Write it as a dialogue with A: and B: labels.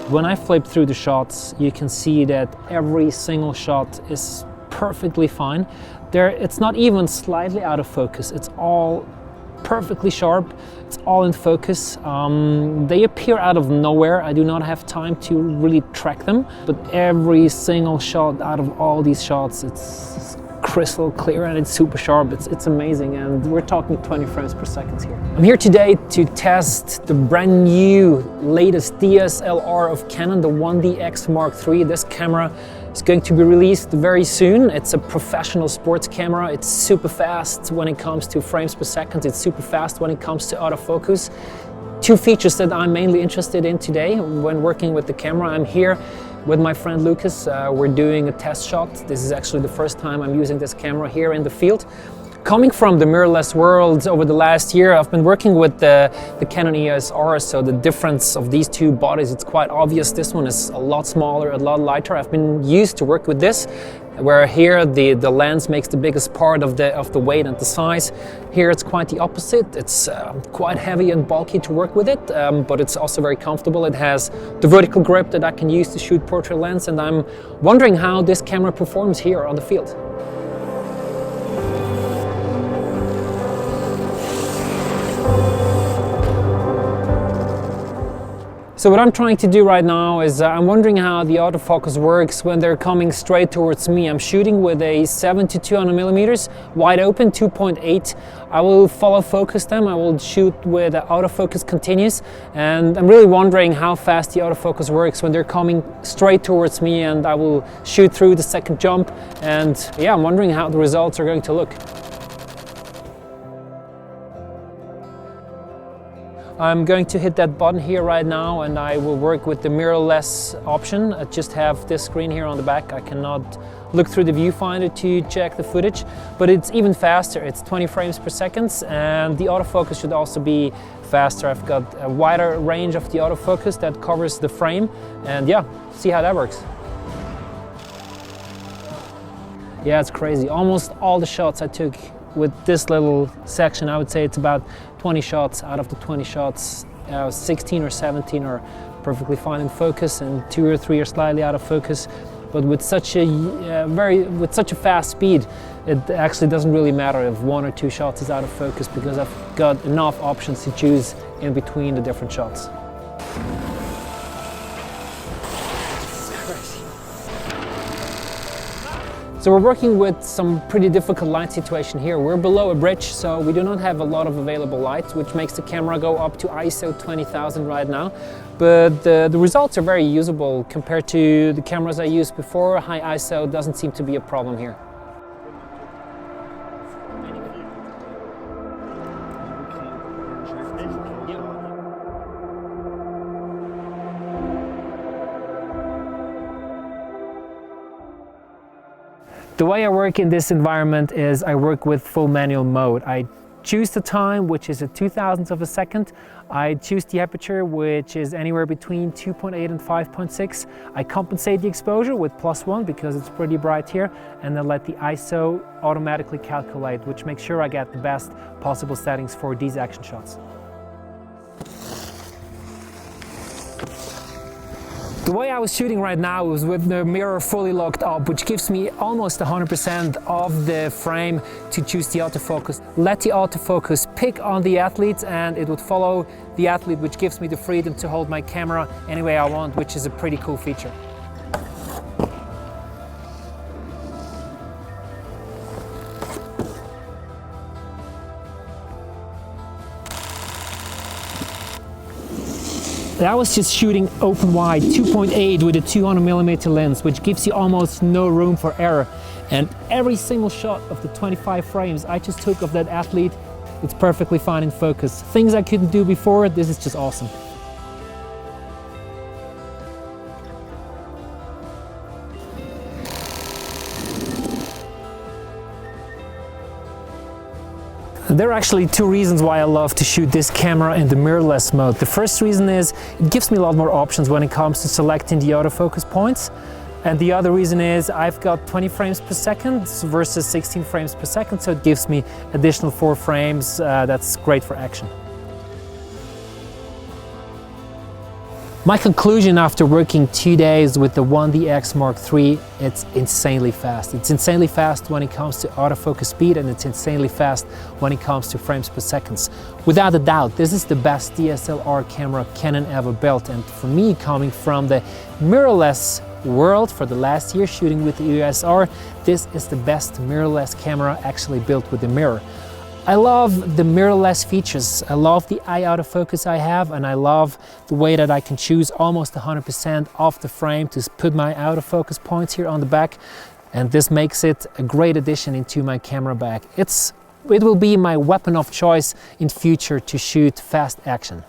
A: When I flip through the shots, you can see that every single shot is perfectly fine. It's not even slightly out of focus. It's all perfectly sharp. It's all in focus. They appear out of nowhere. I do not have time to really track them, but every single shot out of all these shots, it's crystal clear and it's super sharp. It's amazing, and we're talking 20 frames per second here. I'm here today to test the brand new latest DSLR of Canon, the 1DX Mark III. This camera is going to be released very soon. It's a professional sports camera. It's super fast when it comes to frames per second. It's super fast when it comes to autofocus. Two features that I'm mainly interested in today when working with the camera. I'm here with my friend Lucas. We're doing a test shot. This is actually the first time I'm using this camera here in the field. Coming from the mirrorless world over the last year, I've been working with the Canon EOS R, so the difference of these two bodies, it's quite obvious. This one is a lot smaller, a lot lighter. I've been used to work with this, where here the lens makes the biggest part of the weight and the size. Here it's quite the opposite. It's quite heavy and bulky to work with it, but it's also very comfortable. It has the vertical grip that I can use to shoot portrait lens, and I'm wondering how this camera performs here on the field. So what I'm trying to do right now is I'm wondering how the autofocus works when they're coming straight towards me. I'm shooting with a 7-200mm wide open 2.8. I will follow focus them. I will shoot with autofocus continuous, and I'm really wondering how fast the autofocus works when they're coming straight towards me, and I will shoot through the second jump, and yeah, I'm wondering how the results are going to look. I'm going to hit that button here right now, and I will work with the mirrorless option. I just have this screen here on the back. I cannot look through the viewfinder to check the footage, but it's even faster. It's 20 frames per second, and the autofocus should also be faster. I've got a wider range of the autofocus that covers the frame, and yeah, see how that works. Yeah, it's crazy. Almost all the shots I took with this little section, I would say it's about 20 shots. Out of the 20 shots, 16 or 17 are perfectly fine in focus, and 2 or 3 are slightly out of focus. But with such a fast speed, it actually doesn't really matter if 1 or 2 shots is out of focus, because I've got enough options to choose in between the different shots. So we're working with some pretty difficult light situation here. We're below a bridge, so we do not have a lot of available light, which makes the camera go up to ISO 20,000 right now. But the results are very usable compared to the cameras I used before. High ISO doesn't seem to be a problem here. The way I work in this environment is I work with full manual mode. I choose the time, which is a 2,000th of a second. I choose the aperture, which is anywhere between 2.8 and 5.6. I compensate the exposure with +1 because it's pretty bright here, and then let the ISO automatically calculate, which makes sure I get the best possible settings for these action shots. The way I was shooting right now was with the mirror fully locked up, which gives me almost 100% of the frame to choose the autofocus. Let the autofocus pick on the athlete, and it would follow the athlete, which gives me the freedom to hold my camera any way I want, which is a pretty cool feature. I was just shooting open wide 2.8 with a 200mm lens, which gives you almost no room for error. And every single shot of the 25 frames I just took of that athlete, it's perfectly fine in focus. Things I couldn't do before, this is just awesome. There are actually two reasons why I love to shoot this camera in the mirrorless mode. The first reason is it gives me a lot more options when it comes to selecting the autofocus points. And the other reason is I've got 20 frames per second versus 16 frames per second, so it gives me additional 4 frames. That's great for action. My conclusion after working 2 days with the 1DX Mark III, it's insanely fast. It's insanely fast when it comes to autofocus speed, and it's insanely fast when it comes to frames per second. Without a doubt, this is the best DSLR camera Canon ever built, and for me, coming from the mirrorless world for the last year shooting with the EOS-R, this is the best mirrorless camera actually built with a mirror. I love the mirrorless features. I love the eye autofocus I have, and I love the way that I can choose almost 100% of the frame to put my autofocus points here on the back, and this makes it a great addition into my camera bag. It will be my weapon of choice in future to shoot fast action.